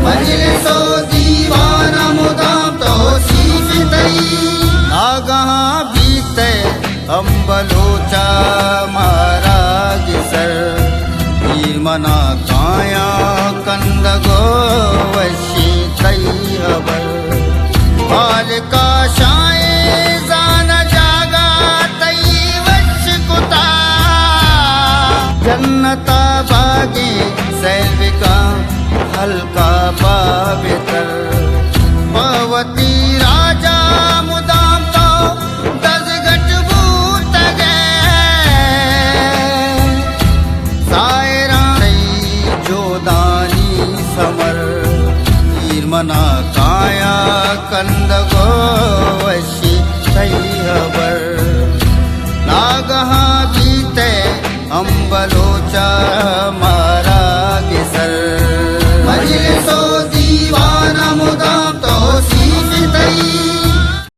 मजलिसो दीवाना मुदाम तो सीफितई आगाह बीते अम्बलोचा महाराज सर मना काया कंद गो वशी तई हबर बालिका शाये जान जागा तई वश कुता जन्नता बागे सैलविका हल्का पावितर पवती राजा मुदाम तो दजगट बूत जोदानी समर मना काया कंद गो वशी सही हबर नागहा बीते अम्बलोचा